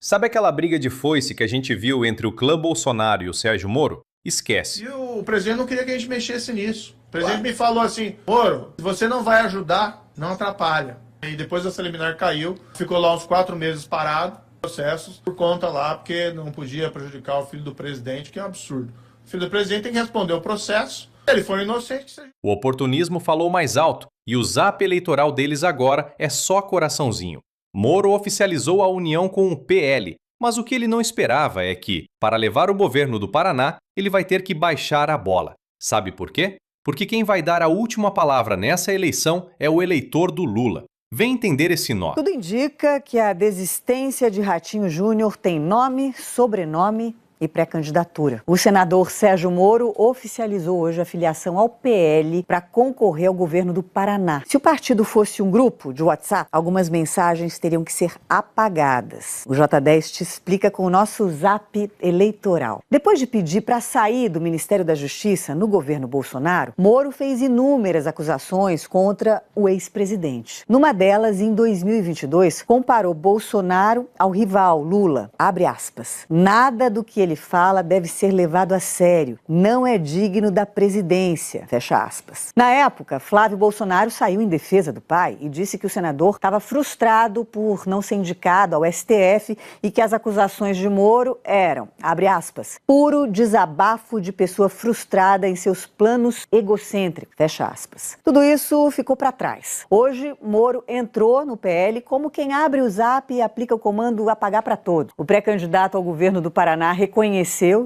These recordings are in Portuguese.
Sabe aquela briga de foice que a gente viu entre o clã Bolsonaro e o Sérgio Moro? Esquece. E o presidente não queria que a gente mexesse nisso. O presidente me falou assim: Moro, se você não vai ajudar, não atrapalha. E depois essa liminar caiu, ficou lá uns 4 meses parado, processos, por conta lá, porque não podia prejudicar o filho do presidente, que é um absurdo. O filho do presidente tem que responder o processo. Se ele for inocente, seja... O oportunismo falou mais alto e o zap eleitoral deles agora é só coraçãozinho. Moro oficializou a união com o PL, mas o que ele não esperava é que, para levar o governo do Paraná, ele vai ter que baixar a bola. Sabe por quê? Porque quem vai dar a última palavra nessa eleição é o eleitor do Lula. Vem entender esse nó. Tudo indica que a desistência de Ratinho Júnior tem nome, sobrenome e pré-candidatura. O senador Sérgio Moro oficializou hoje a filiação ao PL para concorrer ao governo do Paraná. Se o partido fosse um grupo de WhatsApp, algumas mensagens teriam que ser apagadas. O J10 te explica com o nosso zap eleitoral. Depois de pedir para sair do Ministério da Justiça no governo Bolsonaro, Moro fez inúmeras acusações contra o ex-presidente. Numa delas, em 2022, comparou Bolsonaro ao rival Lula. Abre aspas. Nada do que ele fala deve ser levado a sério. Não é digno da presidência. Fecha aspas. Na época, Flávio Bolsonaro saiu em defesa do pai e disse que o senador estava frustrado por não ser indicado ao STF e que as acusações de Moro eram, abre aspas, puro desabafo de pessoa frustrada em seus planos egocêntricos. Fecha aspas. Tudo isso ficou para trás. Hoje, Moro entrou no PL como quem abre o zap e aplica o comando apagar para todo. O pré-candidato ao governo do Paraná reconheceu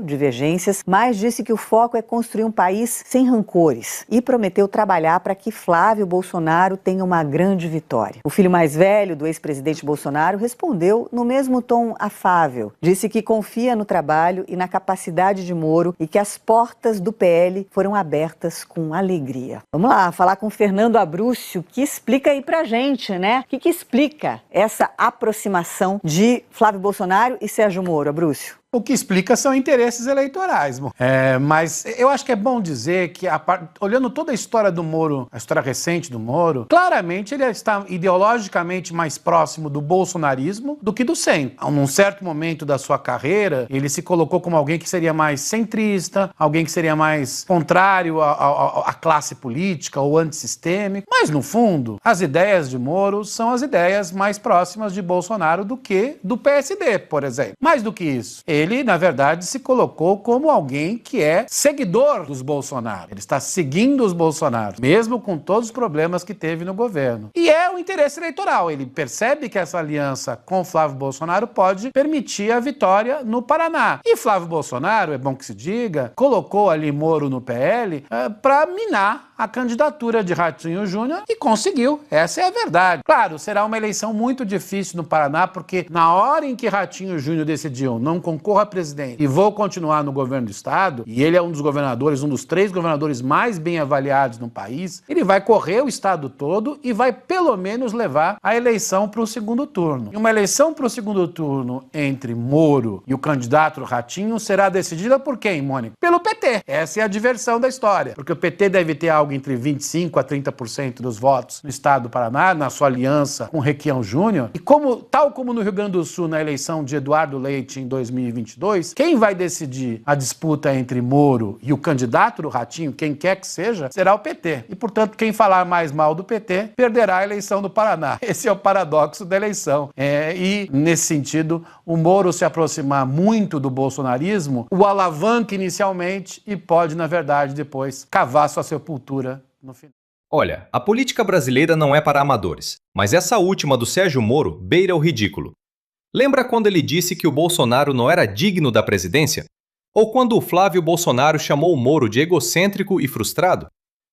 divergências, mas disse que o foco é construir um país sem rancores e prometeu trabalhar para que Flávio Bolsonaro tenha uma grande vitória. O filho mais velho do ex-presidente Bolsonaro respondeu no mesmo tom afável. Disse que confia no trabalho e na capacidade de Moro e que as portas do PL foram abertas com alegria. Vamos lá, falar com Fernando Abrúcio, que explica aí pra gente, né? O que explica essa aproximação de Flávio Bolsonaro e Sérgio Moro, Abrúcio? O que explica são interesses eleitorais. Mas eu acho que é bom dizer que, olhando toda a história do Moro, a história recente do Moro, claramente ele está ideologicamente mais próximo do bolsonarismo do que do centro. Num certo momento da sua carreira, ele se colocou como alguém que seria mais centrista, alguém que seria mais contrário à classe política ou antissistêmico. Mas, no fundo, as ideias de Moro são as ideias mais próximas de Bolsonaro do que do PSD, por exemplo. Mais do que isso, ele, na verdade, se colocou como alguém que é seguidor dos Bolsonaro. Ele está seguindo os Bolsonaro, mesmo com todos os problemas que teve no governo. E é o interesse eleitoral. Ele percebe que essa aliança com Flávio Bolsonaro pode permitir a vitória no Paraná. E Flávio Bolsonaro, é bom que se diga, colocou ali Moro no PL para minar a candidatura de Ratinho Júnior e conseguiu. Essa é a verdade. Claro, será uma eleição muito difícil no Paraná, porque na hora em que Ratinho Júnior decidiu não concorra a presidente e vou continuar no governo do estado, e ele é um dos governadores, um dos 3 governadores mais bem avaliados no país, ele vai correr o estado todo e vai pelo menos levar a eleição para o segundo turno. E uma eleição para o segundo turno entre Moro e o candidato Ratinho será decidida por quem, Mônica? Pelo PT. Essa é a diversão da história, porque o PT deve ter algo entre 25% a 30% dos votos no estado do Paraná, na sua aliança com Requião Júnior, e tal como no Rio Grande do Sul, na eleição de Eduardo Leite em 2022, quem vai decidir a disputa entre Moro e o candidato do Ratinho, quem quer que seja, será o PT. E, portanto, quem falar mais mal do PT perderá a eleição do Paraná. Esse é o paradoxo da eleição. E, nesse sentido, o Moro se aproximar muito do bolsonarismo, o alavanca inicialmente e pode, na verdade, depois cavar sua sepultura no final. Olha, a política brasileira não é para amadores, mas essa última do Sérgio Moro beira o ridículo. Lembra quando ele disse que o Bolsonaro não era digno da presidência? Ou quando o Flávio Bolsonaro chamou o Moro de egocêntrico e frustrado?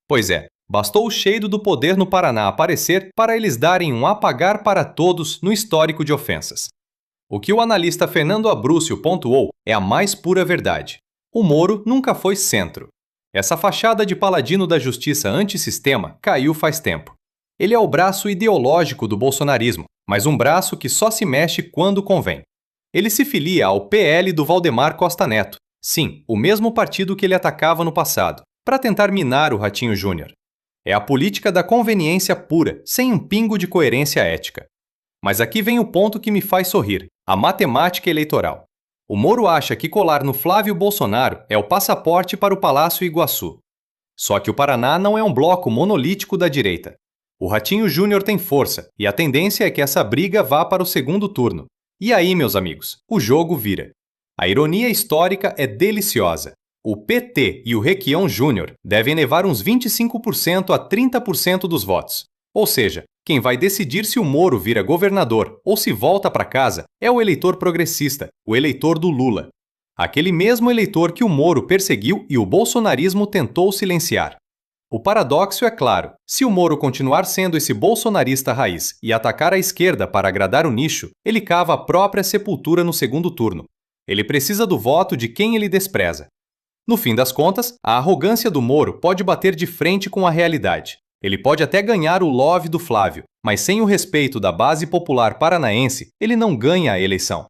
Pois é, bastou o cheiro do poder no Paraná aparecer para eles darem um apagar para todos no histórico de ofensas. O que o analista Fernando Abrúcio pontuou é a mais pura verdade. O Moro nunca foi centro. Essa fachada de paladino da justiça antissistema caiu faz tempo. Ele é o braço ideológico do bolsonarismo, mas um braço que só se mexe quando convém. Ele se filia ao PL do Valdemar Costa Neto, sim, o mesmo partido que ele atacava no passado, para tentar minar o Ratinho Júnior. É a política da conveniência pura, sem um pingo de coerência ética. Mas aqui vem o ponto que me faz sorrir. A matemática eleitoral. O Moro acha que colar no Flávio Bolsonaro é o passaporte para o Palácio Iguaçu. Só que o Paraná não é um bloco monolítico da direita. O Ratinho Júnior tem força e a tendência é que essa briga vá para o segundo turno. E aí, meus amigos, o jogo vira. A ironia histórica é deliciosa. O PT e o Requião Júnior devem levar uns 25% a 30% dos votos. Ou seja, quem vai decidir se o Moro vira governador ou se volta para casa é o eleitor progressista, o eleitor do Lula. Aquele mesmo eleitor que o Moro perseguiu e o bolsonarismo tentou silenciar. O paradoxo é claro: se o Moro continuar sendo esse bolsonarista raiz e atacar a esquerda para agradar o nicho, ele cava a própria sepultura no segundo turno. Ele precisa do voto de quem ele despreza. No fim das contas, a arrogância do Moro pode bater de frente com a realidade. Ele pode até ganhar o love do Flávio, mas sem o respeito da base popular paranaense, ele não ganha a eleição.